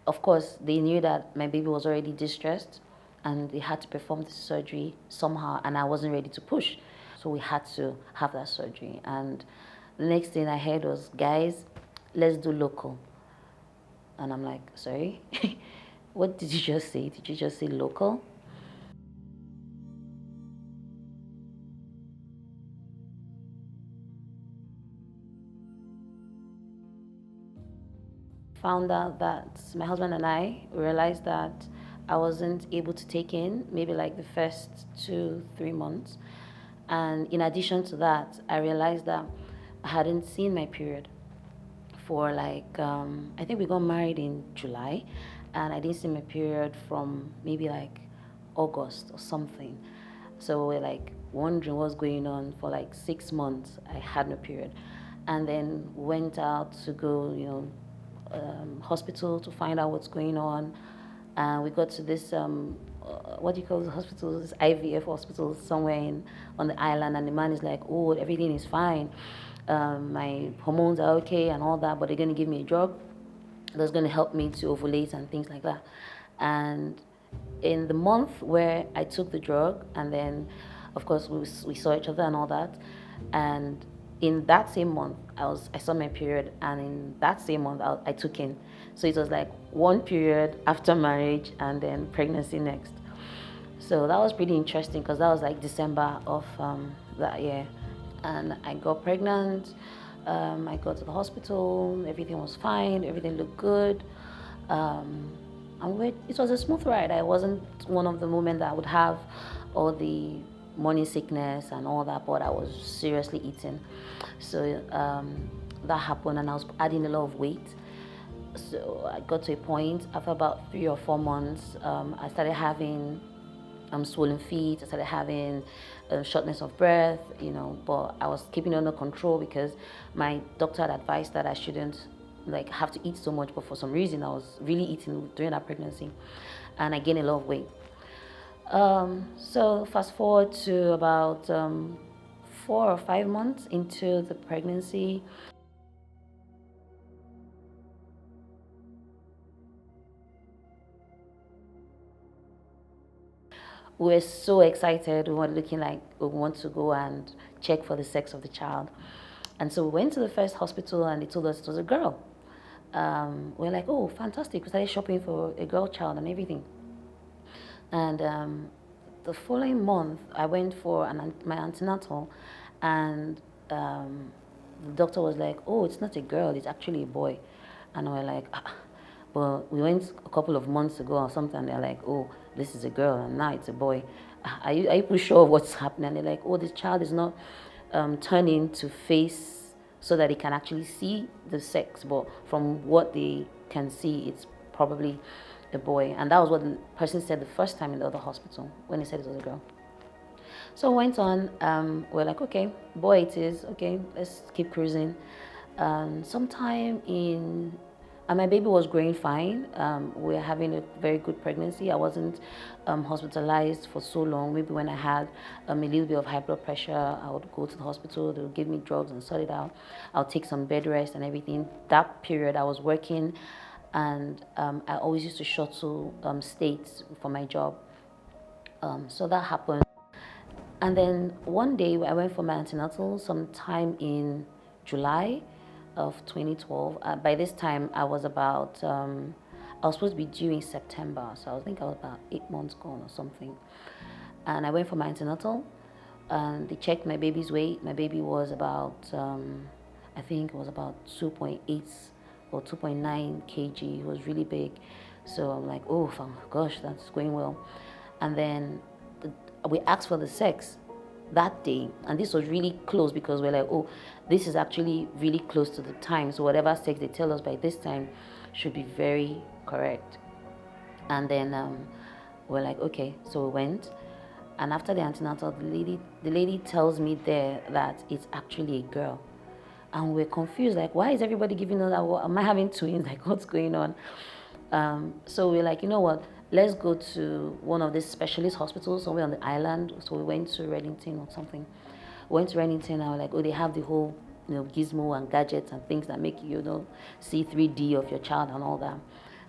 of course, they knew that my baby was already distressed and they had to perform the surgery somehow, and I wasn't ready to push. So we had to have that surgery. And the next thing I heard was, guys, let's do local. And I'm like, sorry? What did you just say? Did you just say local? Found out that my husband and I realized that I wasn't able to take in maybe like the first 2, 3 months. And in addition to that, I realized that I hadn't seen my period for like, I think we got married in July, and I didn't see my period from maybe like August or something. So we're like wondering what's going on. For like 6 months. I had no period, and then went out to go, hospital to find out what's going on. And we got to this what do you call the hospital? This IVF hospital somewhere on the island, and the man is like, "Oh, everything is fine. My hormones are okay and all that, but they're going to give me a drug that's going to help me to ovulate and things like that." And in the month where I took the drug, and then, of course, we saw each other and all that, and in that same month, I saw my period, and in that same month, I took in. So it was like one period after marriage, and then pregnancy next. So that was pretty interesting, because that was like December of that year, and I got pregnant. I got to the hospital. Everything was fine. Everything looked good. And it was a smooth ride. I wasn't one of the women that would have all the morning sickness and all that, but I was seriously eating. So that happened, and I was adding a lot of weight. So I got to a point after about 3 or 4 months, I started having swollen feet. I started having shortness of breath, but I was keeping it under control, because my doctor had advised that I shouldn't like have to eat so much, but for some reason I was really eating during that pregnancy, and I gained a lot of weight. So fast forward to about 4 or 5 months into the pregnancy. We were so excited. We were looking like we want to go and check for the sex of the child. And so we went to the first hospital, and they told us it was a girl. We're like, oh, fantastic. We started shopping for a girl child and everything. And the following month, I went for my antenatal, and the doctor was like, oh, it's not a girl, it's actually a boy. And we're like, ah. Well, we went a couple of months ago or something, and they're like, oh, this is a girl, and now it's a boy. Are you sure of what's happening? And they're like, oh, this child is not turning to face so that he can actually see the sex, but from what they can see, it's probably a boy. And that was what the person said the first time in the other hospital, when they said it was a girl. So went on. We're like, okay, boy it is. Okay, let's keep cruising. Sometime in, and my baby was growing fine. We're having a very good pregnancy. I wasn't hospitalized for so long. Maybe when I had a little bit of high blood pressure, I would go to the hospital. They would give me drugs and sort it out. I'll take some bed rest and everything. That period I was working, and I always used to shuttle states for my job. So that happened. And then one day I went for my antenatal sometime in July of 2012. By this time I was about, I was supposed to be due in September. So I think I was about 8 months gone or something. And I went for my antenatal, and they checked my baby's weight. My baby was about, I think it was about 2.8 or 2.9 kg. It was really big. So I'm like, oh gosh, that's going well. And then we asked for the sex that day, and this was really close, because we're like, oh, this is actually really close to the time, so whatever sex they tell us by this time should be very correct. And then we're like, okay. So we went, and after the antenatal, the lady tells me there that it's actually a girl. And we're confused, like, why is everybody giving us that? Am I having twins? Like, what's going on? So we're like, you know what, let's go to one of these specialist hospitals somewhere on the island. So we went to Reddington or something. We went to Reddington, and I was like, oh, they have the whole, gizmo and gadgets and things that make you, see 3D of your child and all that.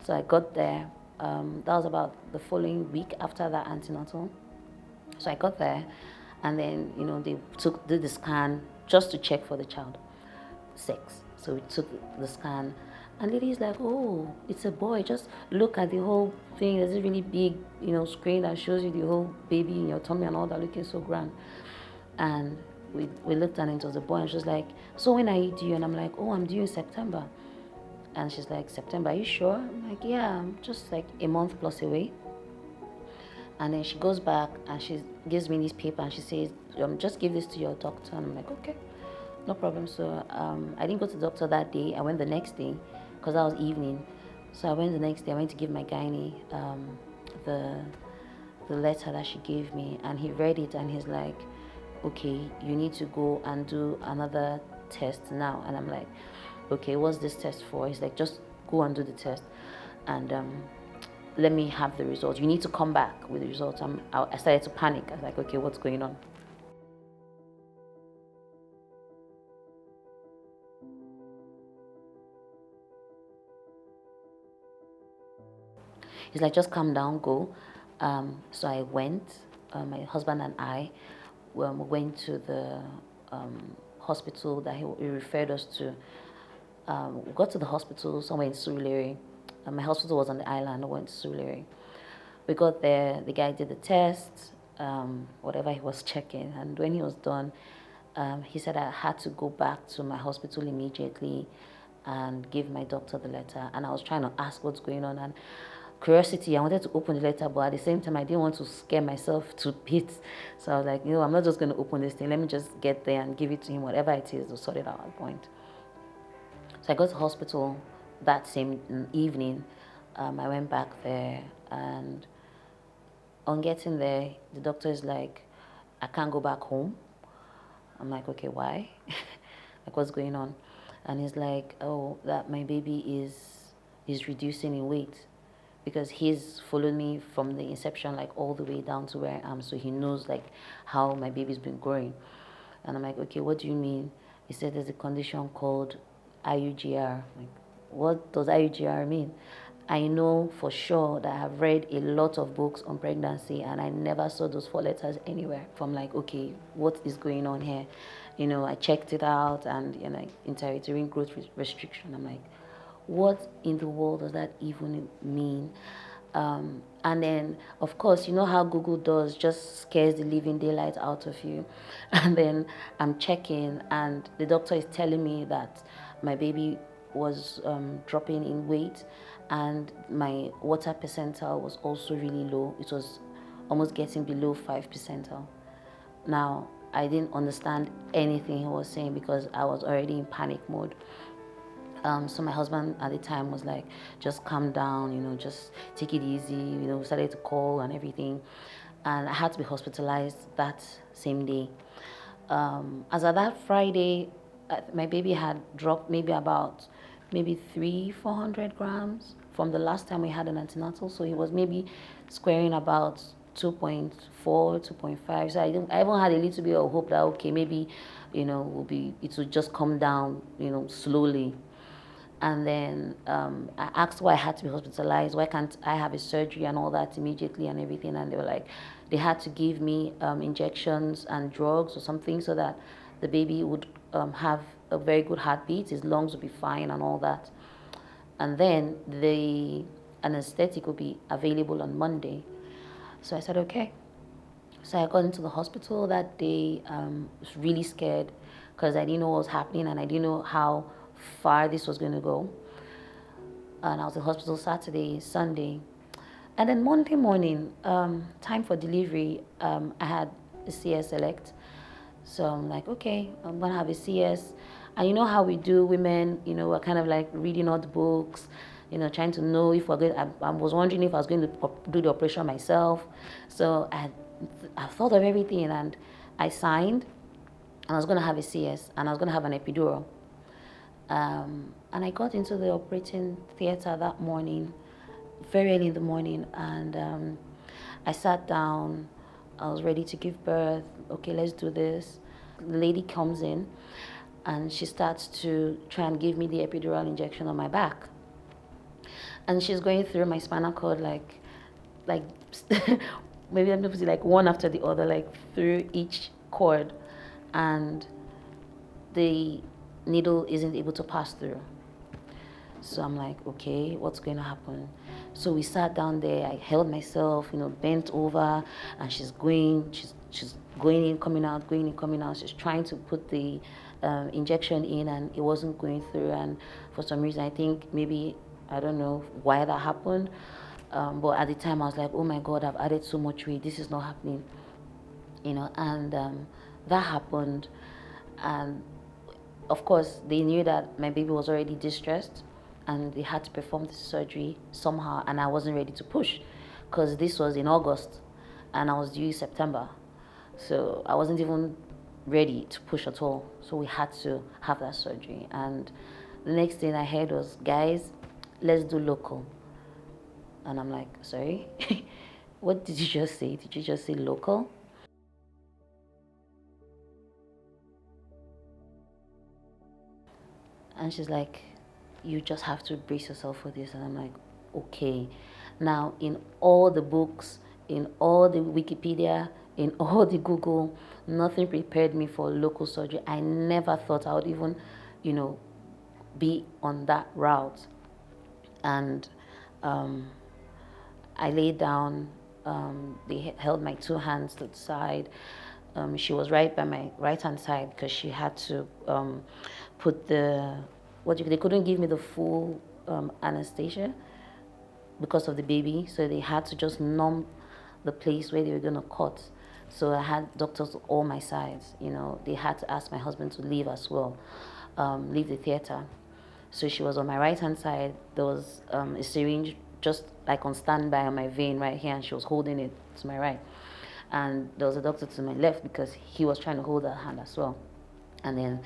So I got there. That was about the following week after that antenatal. So I got there, and then they did the scan just to check for the child sex. So we took the scan, and lady's like, "Oh, it's a boy. Just look at the whole thing. There's a really big, screen that shows you the whole baby in your tummy and all that, looking so grand." And we looked at it, it was a boy, and she was like, "So when are you due?" And I'm like, "Oh, I'm due in September." And she's like, "September, are you sure?" I'm like, "Yeah, I'm just like a month plus away." And then she goes back and she gives me this paper and she says, "Just give this to your doctor." And I'm like, "Okay, no problem." So I didn't go to the doctor that day. I went the next day because that was evening. So I went the next day. I went to give my gynae the letter that she gave me, and he read it and he's like, "Okay, you need to go and do another test now." And I'm like, "Okay, what's this test for?" He's like, "Just go and do the test, and let me have the results. You need to come back with the results." I started to panic. I was like, "Okay, what's going on?" He's like, "Just calm down, go." So I went. My husband and I went to the hospital that he referred us to. We got to the hospital somewhere in Surulere. My hospital was on the island. I went to Surulere. We got there. The guy did the test, whatever he was checking, and when he was done, he said I had to go back to my hospital immediately and give my doctor the letter. And I was trying to ask what's going on, and curiosity, I wanted to open the letter, but at the same time, I didn't want to scare myself to bits. So I was like, I'm not just going to open this thing. Let me just get there and give it to him, whatever it is, to sort it out at a point. So I got to the hospital that same evening. I went back there, and on getting there, the doctor is like, "I can't go back home." I'm like, "Okay, why?" Like, what's going on? And he's like, "Oh, that my baby is reducing in weight." Because he's followed me from the inception, like all the way down to where I am, so he knows like how my baby's been growing. And I'm like, "Okay, what do you mean?" He said, "There's a condition called IUGR." Like, what does IUGR mean? I know for sure that I've read a lot of books on pregnancy, and I never saw those 4 letters anywhere. So I'm like, okay, what is going on here? I checked it out, and intrauterine growth restriction. I'm like, what in the world does that even mean? And then, of course, you know how Google does, just scares the living daylight out of you. And then I'm checking, and the doctor is telling me that my baby was dropping in weight, and my water percentile was also really low. It was almost getting below 5 percentile. Now, I didn't understand anything he was saying because I was already in panic mode. So my husband at the time was like, "Just calm down, just take it easy." We started to call and everything. And I had to be hospitalized that same day. As of that Friday, my baby had dropped maybe 400 grams from the last time we had an antenatal. So he was maybe squaring about 2.4, 2.5. So I even had a little bit of hope that, okay, maybe, it will just come down, slowly. And then I asked why I had to be hospitalized. Why can't I have a surgery and all that immediately and everything? And they were like, they had to give me injections and drugs or something so that the baby would have a very good heartbeat, his lungs would be fine and all that. And then the anesthetic will be available on Monday. So I said, okay. So I got into the hospital that day. Was really scared because I didn't know what was happening and I didn't know how far this was going to go. And I was in hospital Saturday, Sunday. And then Monday morning, time for delivery, I had a CS select. So I'm like, okay, I'm going to have a CS. And you know how we do, women, we're kind of like reading all the books, trying to know if we're going, I was wondering if I was going to do the operation myself. So I thought of everything and I signed, and I was going to have a CS and I was going to have an epidural. And I got into the operating theater that morning, very early in the morning, and I sat down. I was ready to give birth. Okay, let's do this. The lady comes in and she starts to try and give me the epidural injection on my back. and she's going through my spinal cord like maybe I'm supposed to like one after the other, like through each cord, and the needle isn't able to pass through. So I'm like, okay, what's going to happen? So we sat down there. I held myself, bent over, and she's going in, coming out, going in, coming out. She's trying to put the injection in, and it wasn't going through. And for some reason, I think maybe, I don't know why that happened. But at the time, I was like, oh my God, I've added so much weight. This is not happening, and that happened. And of course, they knew that my baby was already distressed, and they had to perform the surgery somehow, and I wasn't ready to push because this was in August and I was due September. So I wasn't even ready to push at all. So we had to have that surgery. And the next thing I heard was, guys, let's do local. And I'm like, sorry? What did you just say? Did you just say local? And she's like, you just have to brace yourself for this. And I'm like, okay. Now, in all the books, in all the Wikipedia, in all the Google, nothing prepared me for local surgery. I never thought I would even, be on that route. And I laid down. They held my two hands to the side. She was right by my right-hand side because she had to put they couldn't give me the full anesthesia because of the baby, so they had to just numb the place where they were going to cut. So I had doctors on all my sides. They had to ask my husband to leave as well, leave the theater. So she was on my right-hand side. There was a syringe just like on standby on my vein right here, and she was holding it to my right. And there was a doctor to my left because he was trying to hold her hand as well. And then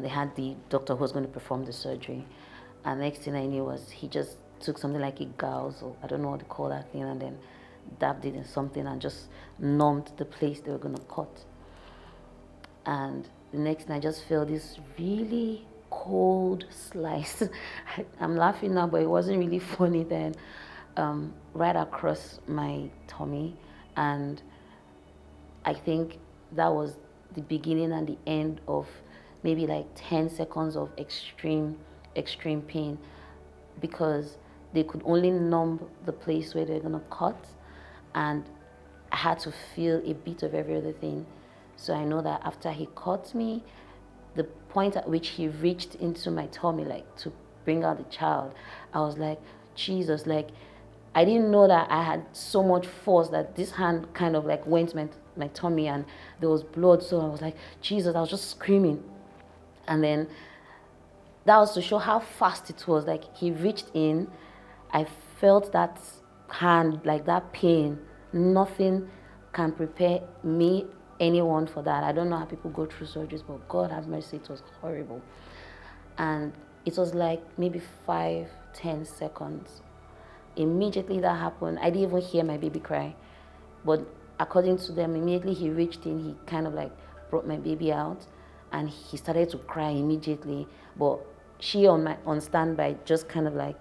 they had the doctor who was going to perform the surgery. And the next thing I knew was he just took something like a gauze, or I don't know what to call that thing, and then dabbed it in something and just numbed the place they were going to cut. And the next thing I just felt this really cold slice. I'm laughing now, but it wasn't really funny then. Right across my tummy. And I think that was the beginning and the end of maybe like 10 seconds of extreme pain, because they could only numb the place where they're gonna cut, and I had to feel a bit of every other thing. So I know that after he cut me, the point at which he reached into my tummy, like to bring out the child, I was like, Jesus, like, I didn't know that I had so much force that this hand kind of like went my tummy, and there was blood. So I was like, Jesus, I was just screaming. And then that was to show how fast it was. Like, he reached in, I felt that hand, like that pain. Nothing can prepare me, anyone, for that. I don't know how people go through surgeries, but God have mercy, it was horrible. And it was like maybe 5-10 seconds. Immediately that happened, I didn't even hear my baby cry. But according to them, immediately he reached in, he kind of like brought my baby out, and he started to cry immediately. But she on standby just kind of like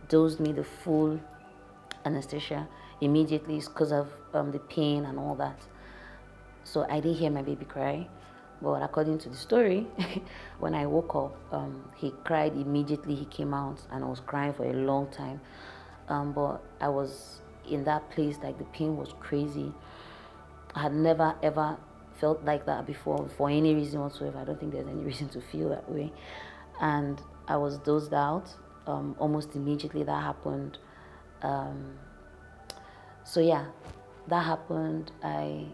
dosed me the full anesthesia immediately because of the pain and all that. So I didn't hear my baby cry. But according to the story, when I woke up, he cried immediately. He came out, and I was crying for a long time. But I was in that place, like the pain was crazy. I had never ever felt like that before for any reason whatsoever. I don't think there's any reason to feel that way. And I was dozed out almost immediately that happened. So yeah, that happened. I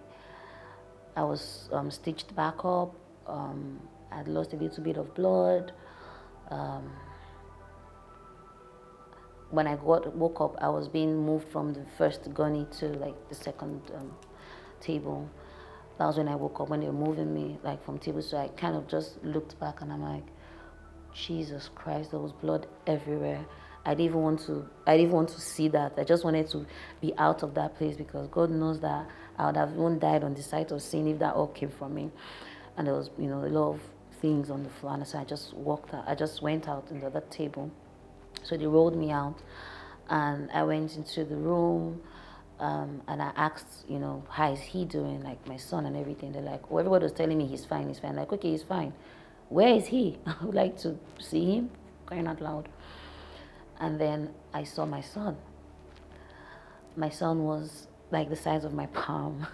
was stitched back up. I'd lost a little bit of blood. When I woke up, I was being moved from the first gunny to like the second table. That was when I woke up, when they were moving me like from table. So I kind of just looked back, and I'm like, Jesus Christ, there was blood everywhere. I didn't even want to see that. I just wanted to be out of that place, because God knows that I would have even died on the sight of seeing if that all came from me. And there was, a lot of things on the floor, and so I just walked out. I just went out into that table. So they rolled me out, and I went into the room, and I asked, how is he doing, like my son and everything. They're like, oh, everybody was telling me he's fine, he's fine. Like, okay, he's fine. Where is he? I would like to see him, crying out loud. And then I saw my son. My son was like the size of my palm.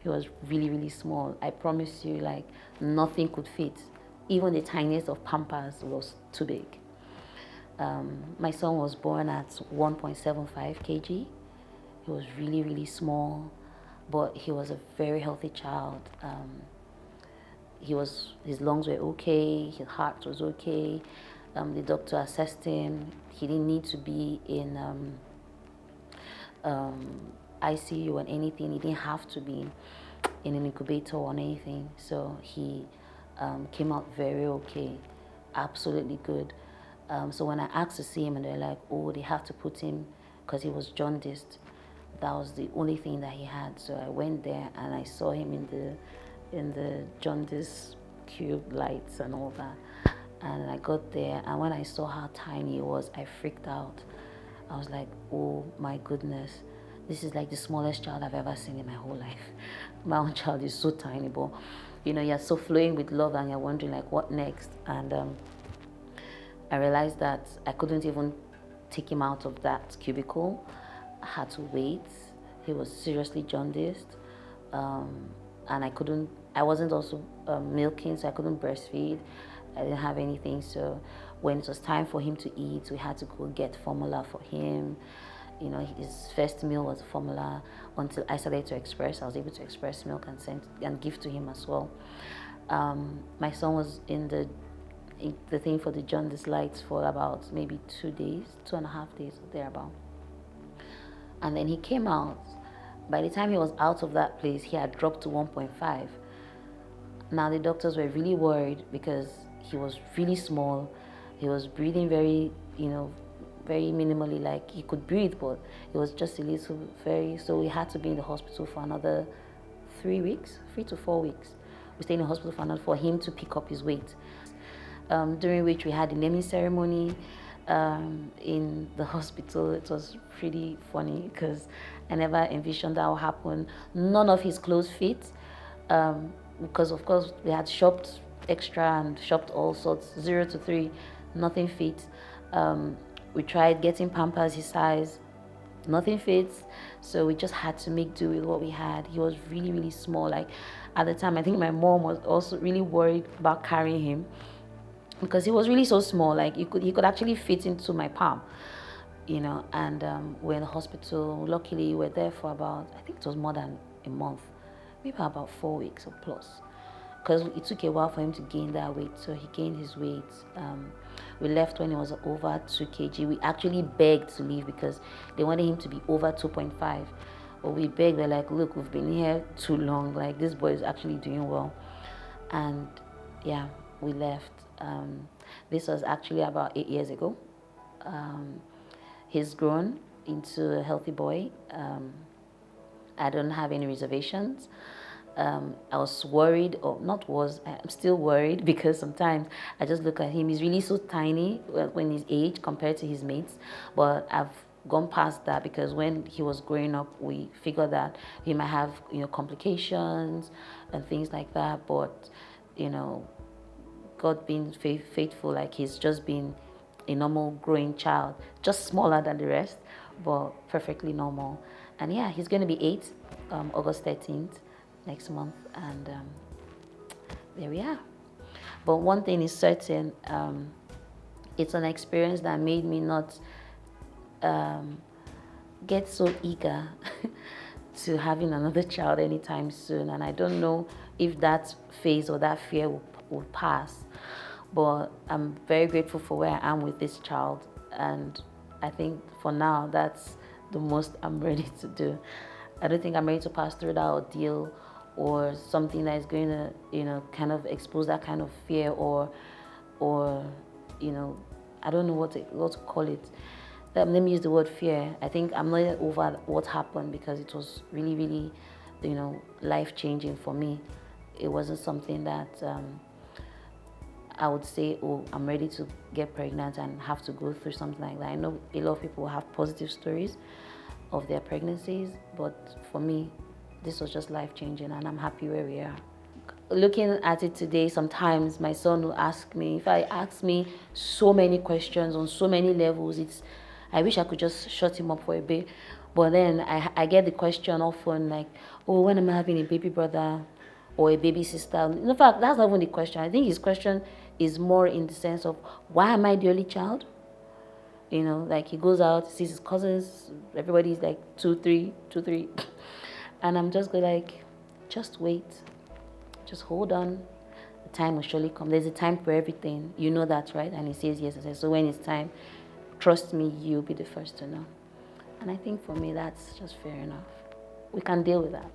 He was really, really small. I promise you, like, nothing could fit. Even the tiniest of Pampers was too big. My son was born at 1.75 kg. He was really, really small, but he was a very healthy child. His lungs were okay, his heart was okay. The doctor assessed him. He didn't need to be in ICU or anything. He didn't have to be in an incubator or anything. So he came out very okay, absolutely good. So when I asked to see him, and they're like, oh, they have to put him, because he was jaundiced. That was the only thing that he had. So I went there and I saw him in the jaundice cube lights and all that. And I got there, and when I saw how tiny he was, I freaked out. I was like, oh my goodness, this is like the smallest child I've ever seen in my whole life. My own child is so tiny, but you're so flowing with love, and you're wondering like, what next? And I realized that I couldn't even take him out of that cubicle. I had to wait. He was seriously jaundiced, and I wasn't also milking, so I couldn't breastfeed. I didn't have anything, so when it was time for him to eat, we had to go get formula for him. His first meal was formula. Until I started to express, I was able to express milk and give to him as well. My son was in the thing for the jaundice lights for about maybe 2 days, 2.5 days, thereabout. And then he came out. By the time he was out of that place, he had dropped to 1.5. Now the doctors were really worried because he was really small. He was breathing very, very minimally, like he could breathe, but it was just a little so we had to be in the hospital for another 3 to 4 weeks. We stayed in the hospital for him to pick up his weight. During which we had the naming ceremony in the hospital. It was pretty funny because I never envisioned that would happen. None of his clothes fit, because of course we had shopped extra and shopped all sorts, 0 to 3, nothing fit. We tried getting Pampers his size, nothing fits, so we just had to make do with what we had. He was really, really small. Like at the time, I think my mom was also really worried about carrying him because he was really so small. Like he could actually fit into my palm, and we're in the hospital. Luckily, we were there for about, I think it was more than a month, maybe about 4 weeks or plus, because it took a while for him to gain that weight. So he gained his weight. We left when he was over 2 kg. We actually begged to leave because they wanted him to be over 2.5. But we begged, we're like, look, we've been here too long. Like, this boy is actually doing well. And yeah, we left. This was actually about 8 years ago. He's grown into a healthy boy. I don't have any reservations. I was worried, I'm still worried because sometimes I just look at him. He's really so tiny when his age compared to his mates, but I've gone past that because when he was growing up, we figured that he might have, complications and things like that, but, God being faithful, like he's just been a normal growing child, just smaller than the rest, but perfectly normal. And yeah, he's going to be 8, August 13th. Next month, and there we are. But one thing is certain, it's an experience that made me not get so eager to having another child anytime soon, and I don't know if that phase or that fear will pass, but I'm very grateful for where I am with this child, and I think for now that's the most I'm ready to do. I don't think I'm ready to pass through that ordeal or something that is going to, kind of expose that kind of fear or I don't know what to call it. Let me use the word fear. I think I'm not over what happened because it was really, really, life-changing for me. It wasn't something that I would say, oh, I'm ready to get pregnant and have to go through something like that. I know a lot of people have positive stories of their pregnancies, but for me, this was just life-changing, and I'm happy where we are. Looking at it today, sometimes my son will ask me, if I ask me so many questions on so many levels, I wish I could just shut him up for a bit. But then I get the question often like, oh, when am I having a baby brother or a baby sister? In fact, that's not even the question. I think his question is more in the sense of, why am I the only child? You know, like he goes out, sees his cousins, everybody's like 2, 3. And I'm just like, just wait. Just hold on. The time will surely come. There's a time for everything. You know that, right? And he says yes. I say, so when it's time, trust me, you'll be the first to know. And I think for me, that's just fair enough. We can deal with that.